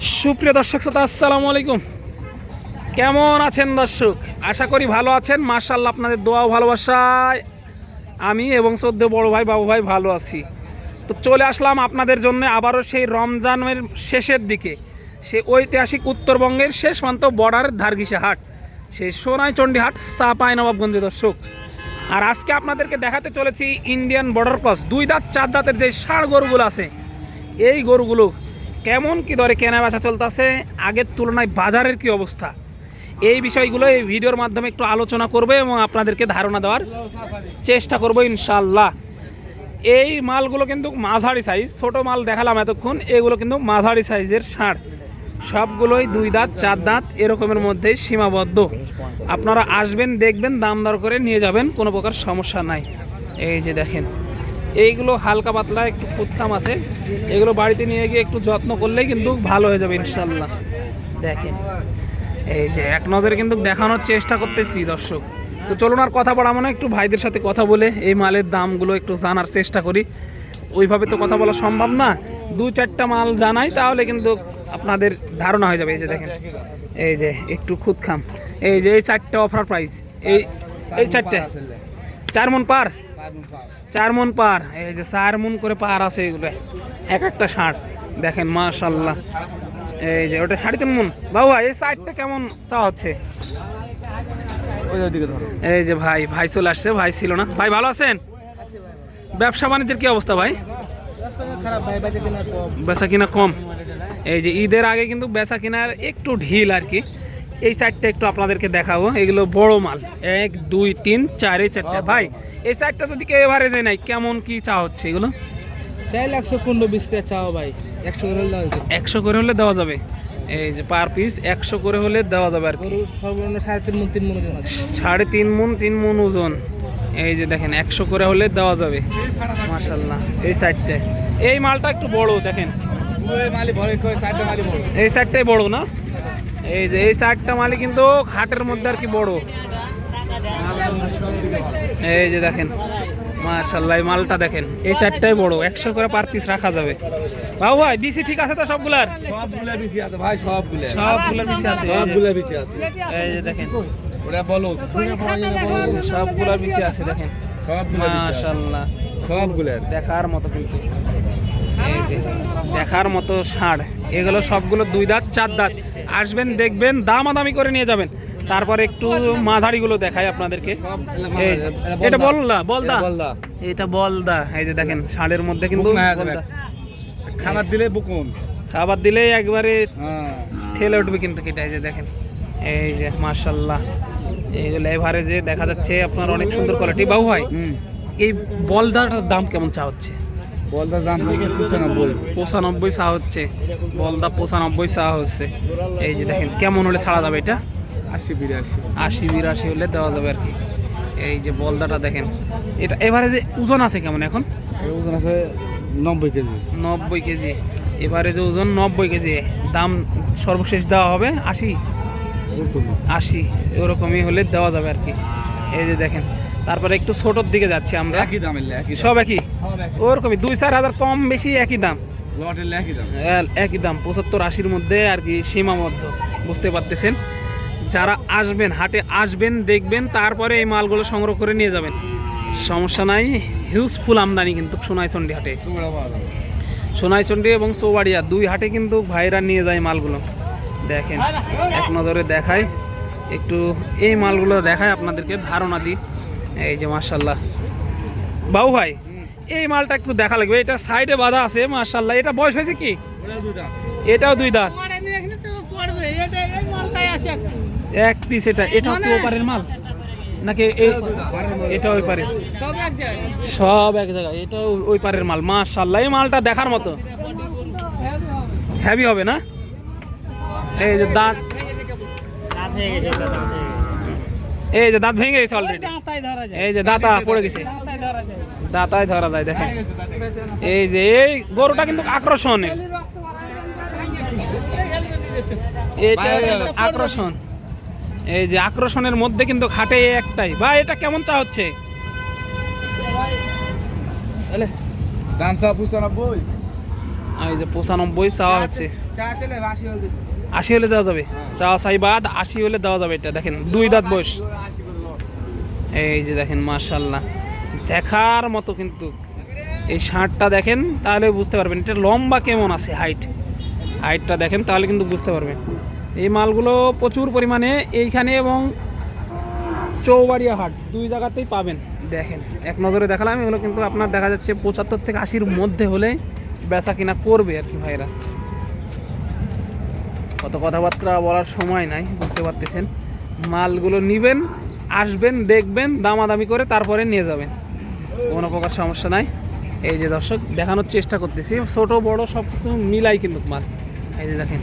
সুপ্রিয় দর্শক শ্রোতা, আসসালামু আলাইকুম। কেমন আছেন দর্শক? আশা করি ভালো আছেন। মাশাআল্লাহ, আপনাদের দোয়া ও ভালোবাসায় আমি এবং শ্রদ্ধেয় বড় ভাই বাবু ভাই ভালো আছি। তো চলে আসলাম আপনাদের জন্য আবারও সেই রমজানের শেষের দিকে, সেই ঐতিহাসিক উত্তরবঙ্গের শেষ প্রান্ত বর্ডারের ধারঘিসা হাট, সেই সোনাইচন্ডী হাট, চাঁপাইনবাবগঞ্জে দর্শক। আর আজকে আপনাদেরকে দেখাতে চলেছি ইন্ডিয়ান বর্ডার ক্রস 2 দাঁত 4 দাঁতের যে ষাঁড় গরুগুলো আছে, এই গরুগুলো কেমন কি দরে কেনা বেচা চলতেছে, আগের তুলনায় বাজারের কি অবস্থা, এই বিষয়গুলো এই ভিডিওর মাধ্যমে একটু আলোচনা করবে এবং আপনাদেরকে ধারণা দেওয়ার চেষ্টা করব ইনশাল্লাহ। এই মালগুলো কিন্তু মাঝারি সাইজ, ছোট মাল দেখালাম এতক্ষণ, এগুলো কিন্তু মাঝারি সাইজের ষাঁড়, সবগুলোই 2 দাঁত 4 দাঁত এরকমের মধ্যেই সীমাবদ্ধ। আপনারা আসবেন, দেখবেন, দাম দর করে নিয়ে যাবেন, কোনো প্রকার সমস্যা নাই। এই যে দেখেন, এইগুলো হালকা পাতলা একটু কুত্তাম আছে, এগুলো বাড়িতে নিয়ে গিয়ে একটু যত্ন করলেই কিন্তু ভালো হয়ে যাবে ইনশাল্লাহ। দেখেন, এই যে এক নজরে কিন্তু দেখানোর চেষ্টা করতেছি দর্শক। তো চলুন আর কথা বলা মানে একটু ভাইদের সাথে কথা বলে এই মালের দামগুলো একটু জানার চেষ্টা করি। ওইভাবে তো কথা বলা সম্ভব না, 2-4টা মাল জানাই তাহলে কিন্তু আপনাদের ধারণা হয়ে যাবে। এই যে দেখেন, এই যে একটু খুদ খাম, এই যে এই 4টা অফার প্রাইস, এই 4টা 4 মন পার, 4 মন পার, এই যে 4 মন করে পার আছে এগুলো, এক একটা ষাঁড় দেখেন মাশাআল্লাহ। এই যে ওটা 3.5 মন। বাবু এই সাইডটা কেমন চা হচ্ছে? এই যে ভাই চলে আসছে, ভাই ছিল না। ভাই ভালো আছেন? ব্যবসা বাণিজ্যের কি অবস্থা ভাই? বেচা কিনা কম। এই যে ঈদের আগে কিন্তু বেচা কিনার একটু ঢিল আর কি। এই সাইডটা একটু আপনাদেরকে দেখাবো, এগুলো বড় মাল, 1 2 3 4 এই 4টা। ভাই এই সাইডটা যদি কেউ এভারে যায় নাই, কেমন কি চা হচ্ছে এগুলো? চাইলে 115-20 করে চাও ভাই, 100 করে হলে দেওয়া যাবে। 100 করে হলে দেওয়া যাবে। এই যে পার পিস 100 করে হলে দেওয়া যাবে আর কি। সর্বনিম্ন 3.5 মণ 3 মণ ওজন আছে। 3.5 মণ ওজন। এই যে দেখেন 100 করে হলে দেওয়া যাবে মাশাআল্লাহ। এই সাইডটা এই মালটা একটু বড় দেখেন, এই সাইডটাই বড় না? এই যে এই 4টা মালই কিন্তু হাটের মধ্যে আর কি বড়। এই যে দেখেন মাশাআল্লাহ, এই মালটা দেখেন, এই 4টাই বড়, 100 করে পার পিস রাখা যাবে। বাবু ভাই বিসি ঠিক আছে তো? সবগুলার বিসি আছে ভাই, সবগুলা বিসি আছে, বিসি আছে। এই যে দেখেন ওটা বলো, সবগুলা বিসি আছে দেখেন মাশাআল্লাহ, সবগুলা দেখার মতো কিন্তু। এই যে দেখার মতো ষাঁড়, এগুলো সবগুলো 2 দাঁত 4 দাঁত। আসবেন, দেখবেন, দামাদামি করে নিয়ে যাবেন। তারপর একটু মাঝারিগুলো দেখাই আপনাদেরকে। এই যে এটা বলদা, এটা বলদা। এই যে দেখেন ষাঁড়ের মধ্যে কিন্তু খাবার দিলে বুকুন, খাবার দিলেই একবারে ঠেলে উঠবে কিন্তু এটা। এই যে দেখেন, এই যে মাশাআল্লাহ, এইগুলো এভারেজে দেখা যাচ্ছে আপনার অনেক সুন্দর কোয়ালিটি। বাবু ভাই এই বলদাটার দাম কেমন চা হচ্ছে? বলদার দাম 95 চা হচ্ছে, বলদা 95 চা হচ্ছে। এই যে দেখেন কেমন হলে ছাড়া যাবে এটা? 80-82 হলে দেওয়া যাবে আর কি। এই যে বলদাটা দেখেন, এটা এভারেজে ওজন আছে কেমন এখন? ওজন আছে 90 কেজি। 90 কেজি এভারেজে ওজন, 90 কেজি। দাম সর্বশেষ দেওয়া হবে 80 এরকমই হলে দেওয়া যাবে আর কি। এই যে দেখেন, তারপরে একটু ছোটোর দিকে যাচ্ছি আমরা, একই দাম, সব একই ওরকমই, 2-4 হাজার কম বেশি একই দাম, একই দাম 75-80-র মধ্যে আর কি, সীমাবদ্ধ। বুঝতে পারতেছেন? যারা আসবেন হাটে আসবেন, দেখবেন, তারপরে এই মালগুলো সংগ্রহ করে নিয়ে যাবেন, সমস্যা নাই। হিউজফুল আমদানি কিন্তু সোনাইচন্ডী হাটে, সোনাইচন্ডী এবং চৌবাড়িয়া 2 হাটে কিন্তু ভাইরা নিয়ে যায় মালগুলো। দেখেন এক নজরে দেখায়, একটু এই মালগুলো দেখায় আপনাদেরকে, ধারণা দিই। এই যে মাশাআল্লাহ। বাবু ভাই এই মালটা একটু দেখা লাগবে, এটা সাইডে বাঁধা আছে মাশাআল্লাহ। এটা বয়স হয়েছে কি? এটাও 2 দাঁত, এক পিস। এটাও কি ওপারের মাল নাকি এটা ওই পারে? সব এক জায়গায়, এটা ওই পারের মাল মাশাআল্লাহ। এই মালটা দেখার মতো হেভি হবে না? এই যে দাঁত, এই যে দাঁত ভেঙে গেছে অলরেডি, এই যে দাঁতা পড়ে গেছে, দাঁতায় ধরা যায়। দেখেন এই যে এই গরুটা কিন্তু আকর্ষণের, এটা আকর্ষণ। এই যে আকর্ষণের মধ্যে কিন্তু খাটে একটাই। ভাই এটা কেমন চা হচ্ছে? দাম 95 আর এই যে 95 চাওয়া হচ্ছে। 80 হলে দেওয়া যাবে, চাওয়া চাই বাদ 80 হলে দেওয়া যাবে। এটা দেখেন 2 দাঁত বয়স। এই যে দেখেন মাশাআল্লাহ, দেখার মতো কিন্তু এই ষাঁড়টা দেখেন তাহলে বুঝতে পারবেন এটা লম্বা কেমন আছে। হাইটটা দেখেন তাহলে কিন্তু বুঝতে পারবেন। এই মালগুলো প্রচুর পরিমাণে এইখানে এবং চৌবাড়িয়া হাট 2 জায়গাতেই পাবেন। দেখেন এক নজরে দেখালাম, এগুলো কিন্তু আপনার দেখা যাচ্ছে 75 থেকে 80-র মধ্যে হলে বেচা কিনা করবে আর কি ভাইরা। কত কথাবার্তা বলার সময় নাই, বুঝতে পারতেছেন। মালগুলো নেবেন, আসবেন, দেখবেন, দামাদামি করে তারপরে নিয়ে যাবেন, কোনো প্রকার সমস্যা নাই। এই যে দর্শক দেখানোর চেষ্টা করতেছি, ছোট বড় সব কিছু মিলাই কিন্তু মাল। এই যে দেখেন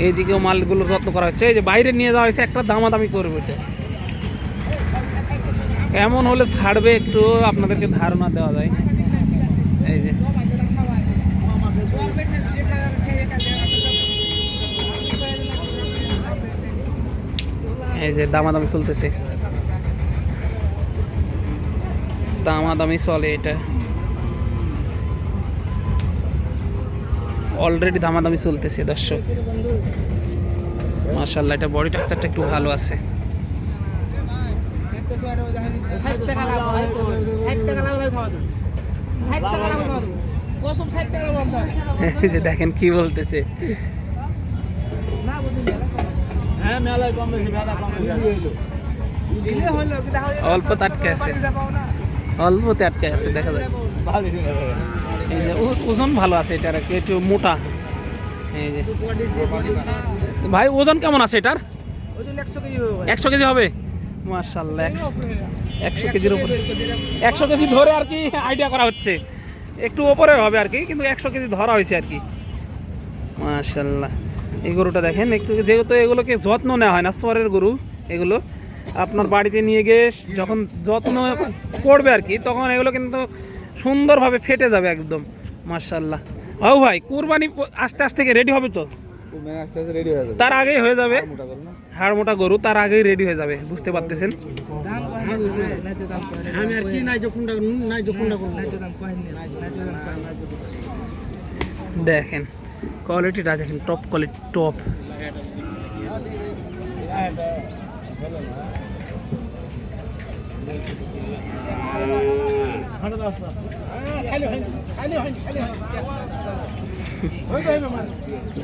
এইদিকেও মালগুলো যত্ন করা হচ্ছে। এই যে বাইরে নিয়ে যাওয়া হয়েছে, একটা দামাদামি করবে। এটা কেমন হলে ছাড়বে একটু আপনাদেরকে ধারণা দেওয়া যায়। এই যে এই যে দামাদামি চলতেছে, দামাদামি চলে। এটা অলরেডি দামাদামি চলতেছে দর্শক। মাশাআল্লাহ, এটা বডি স্ট্রাকচারটা একটু ভালো আছে। এই যে দেখেন কি বলতেছে, অল্পতে আটকে আছে, অল্পতে আটকে আছে দেখা যায়। এই যে ওজন ভালো আছে এটার, একটু মোটা। এই যে ভাই ওজন কেমন আছে এটার? 100 কেজি হবে। মাশাআল্লাহ, 100 কেজির উপরে, 100 কেজি ধরে আর কি আইডিয়া করা হচ্ছে, একটু ওপরে হবে আর কি, কিন্তু 100 কেজি ধরা হয়েছে আর কি। মাশাআল্লাহ, এই গরুটা দেখেন একটু, যেহেতু এগুলোকে যত্ন নেওয়া হয় না, সরের গরু এগুলো, আপনার বাড়িতে নিয়ে গিয়ে যখন যত্ন করবে আর কি, তখন এগুলো কিন্তু সুন্দরভাবে ফেটে যাবে একদম। মাশাআল্লাহ। ও ভাই, কুরবানি আস্তে আস্তে রেডি হবে তো, তার আগেই হয়ে যাবে। হাড় মোটা গরু তার আগেই রেডি হয়ে যাবে, বুঝতে পারতেছেন। দেখেন কোয়ালিটিটা দেখেন, টপ কোয়ালিটি, টপ।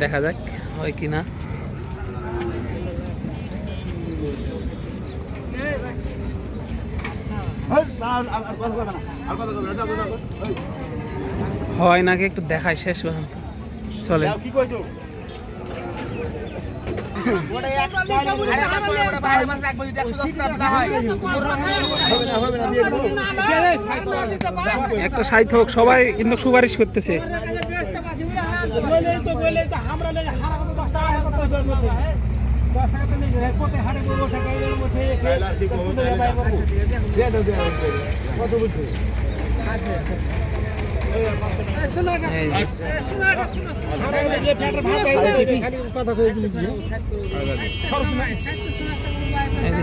দেখা যাক হয় কিনা। হয় নাকি একটু দেখাই শেষ পর্যন্ত, চলে। একটা 60 হোক, সবাই কিন্তু সুপারিশ করতেছে।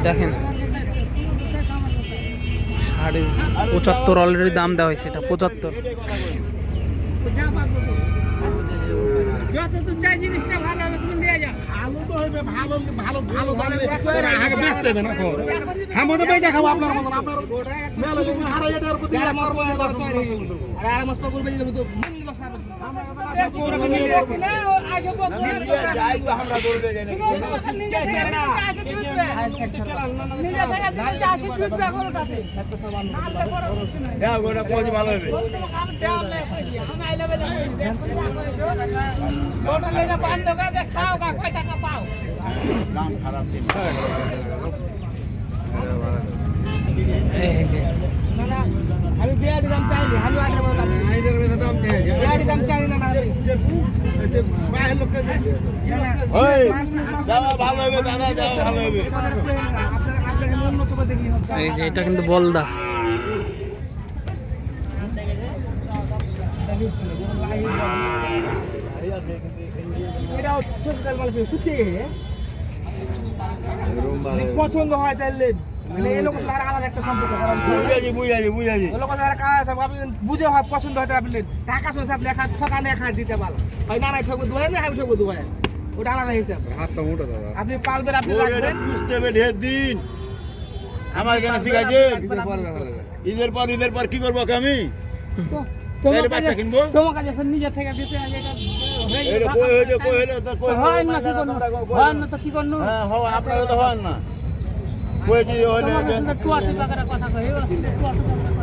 দেখেন 75 অলরেডি দাম দেওয়া হয়েছে, এটা 75। আমি বিয়ারি দাম চাইনি, আমি বিয়ারি দাম চাইনি না। এই যে এটা কিন্তু বলদা, পছন্দ হয় তাহলে মানে এই লোক সাথে আলাদা একটা সম্পর্ক কারণ বুঝাছি ওই লোক সাথে কাজ আছে আপনি বুঝে হয় পছন্দ হতে আপনি টাকা সহ আপনি একা ঠকা না একা দিতে পারো ভাই না ঠকবো 2000 না আমি ঠকবো 2000 ওটা আলাদা হিসাব হাতটা মোটা দাদা আপনি পালবেন আপনি ওরে রাখবেন বুঝতে হবে ঢের দিন আমার কেন শিখাইছে ঈদের পর কি করবো আমি তাহলে বাচ্চা কিনবো তোমার কাছে ফের নিজে থেকে দিতে এটা এটা কই হয়েছে কই হলো তা কই হয় না কি করব হয় না তো কি করব হ্যাঁ হও আপনারা তো হন না কইছি হলে তোমার কাছে 82 টাকার কথা কই 82